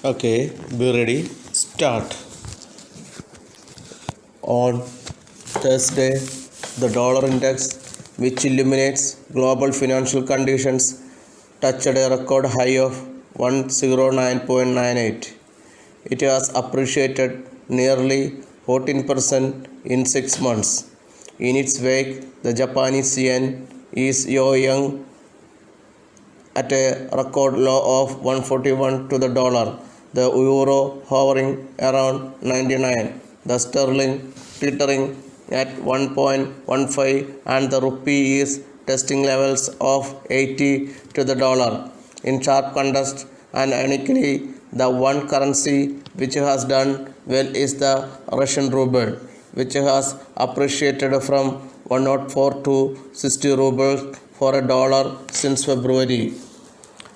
Okay, be ready. Start. On Thursday, the dollar index, which illuminates global financial conditions, touched a record high of 109.98. It has appreciated nearly 14% in 6 months. In its wake, the Japanese yen is young at a record low of 141 to the dollar, the euro hovering around 99, the sterling teetering at 1.15, and the rupee is testing levels of 80 to the dollar. In sharp contrast, and uniquely, the one currency which has done well is the Russian ruble, which has appreciated from 104 to 60 rubles for a dollar since February.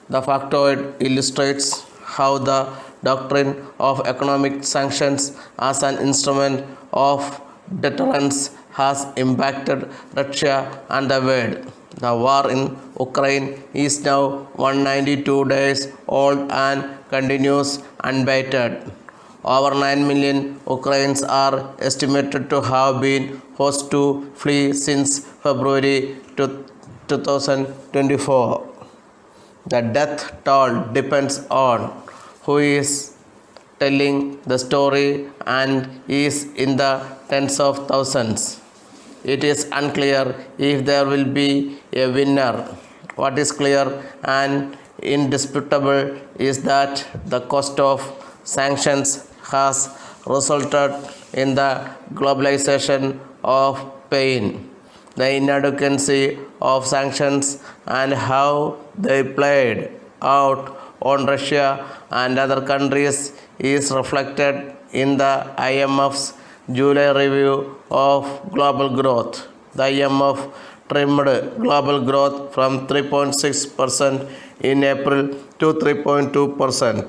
The factoid illustrates how the doctrine of economic sanctions as an instrument of deterrence has impacted Russia and the world. The war in Ukraine is now 192 days old and continues unabated. Over 9 million Ukrainians are estimated to have been forced to flee since February 2024. The death toll depends on who is telling the story and is in the tens of thousands. It is unclear if there will be a winner. What is clear and indisputable is that the cost of sanctions has resulted in the globalization of pain. The inadequacy of sanctions and how they played out on Russia and other countries is reflected in the IMF's July review of global growth. The IMF trimmed global growth from 3.6% in April to 3.2%,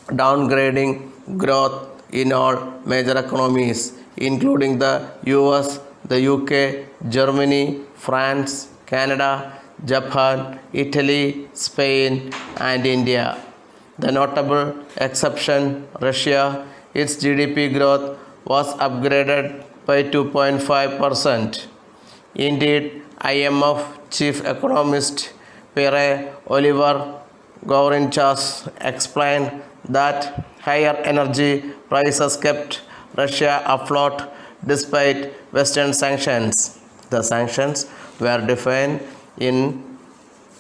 downgrading growth in all major economies, including the US, the UK, Germany, France, Canada, Japan, Italy, Spain, and India. The notable exception, Russia, its GDP growth was upgraded by 2.5%. Indeed, IMF chief economist Pierre Oliver Gourinchas explained that higher energy prices kept Russia afloat despite Western sanctions. The sanctions were defined in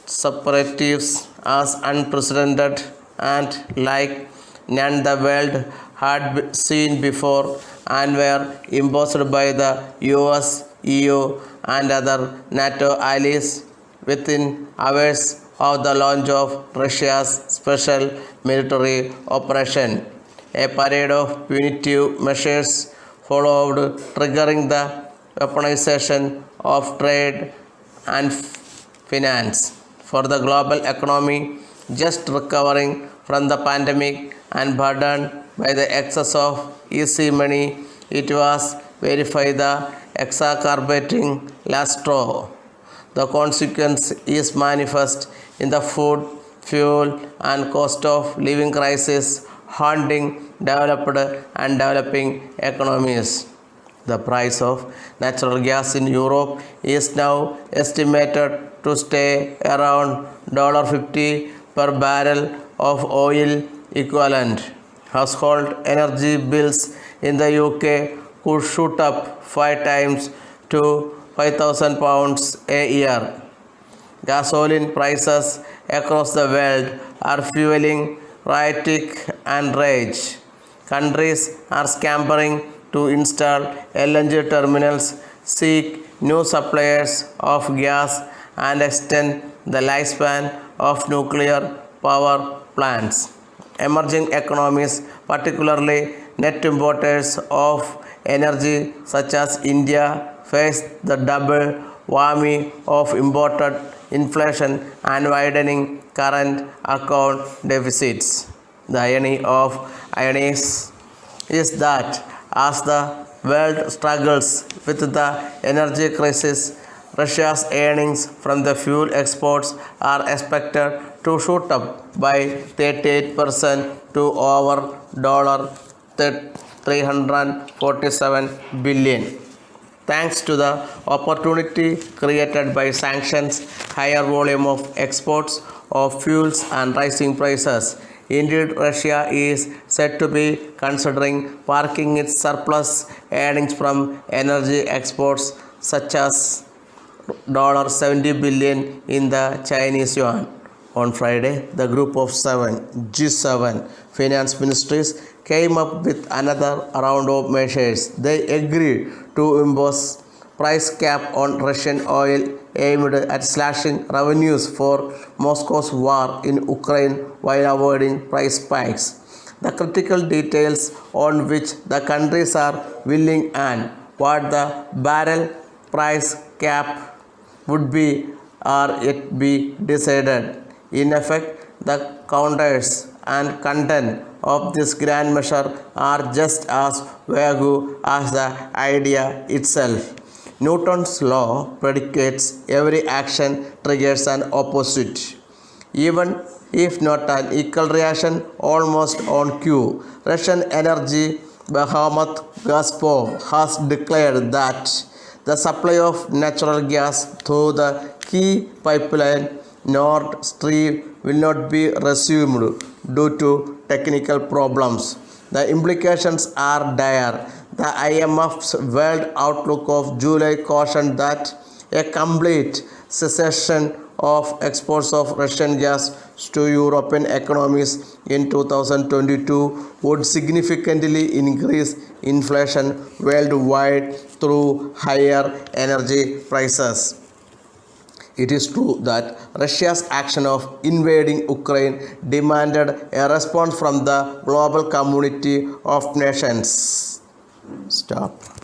separatives as unprecedented and like none the world had seen before, and were imposed by the US, EU, and other NATO allies within hours of the launch of Russia's special military operation. A parade of punitive measures followed, triggering the weaponization of trade and finance. For the global economy, just recovering from the pandemic and burdened by the excess of easy money, it was verified the exacerbating last straw. The consequence is manifest in the food, fuel, and cost of living crisis haunting developed and developing economies. The price of natural gas in Europe is now estimated to stay around $50 per barrel of oil equivalent. Household energy bills in the UK could shoot up 5 times to £5,000 a year. Gasoline prices across the world are fueling riotic and rage. Countries are scampering to install LNG terminals, seek new suppliers of gas, and extend the lifespan of nuclear power plants. Emerging economies, particularly net importers of energy such as India, face the double whammy of imported inflation and widening current account deficits. The irony of ironies is that as the world struggles with the energy crisis, Russia's earnings from the fuel exports are expected to shoot up by 38% to over $347 billion. Thanks to the opportunity created by sanctions, higher volume of exports of fuels and rising prices. Indeed, Russia is said to be considering parking its surplus earnings from energy exports such as $70 billion in the Chinese yuan. On Friday, the group of G7 finance ministries came up with another round of measures. They agreed to impose price cap on Russian oil aimed at slashing revenues for Moscow's war in Ukraine while avoiding price spikes. The critical details on which the countries are willing and what the barrel price cap would be are yet be decided. In effect, the counters and content of this grand measure are just as vague as the idea itself. Newton's law predicates every action triggers an opposite, even if not an equal reaction, almost on cue. Russian energy behemoth Gazprom has declared that the supply of natural gas through the key pipeline Nord Stream will not be resumed due to technical problems. The implications are dire. The IMF's World Outlook of July cautioned that a complete cessation of exports of Russian gas to European economies in 2022 would significantly increase inflation worldwide through higher energy prices. It is true that Russia's action of invading Ukraine demanded a response from the global community of nations. Stop.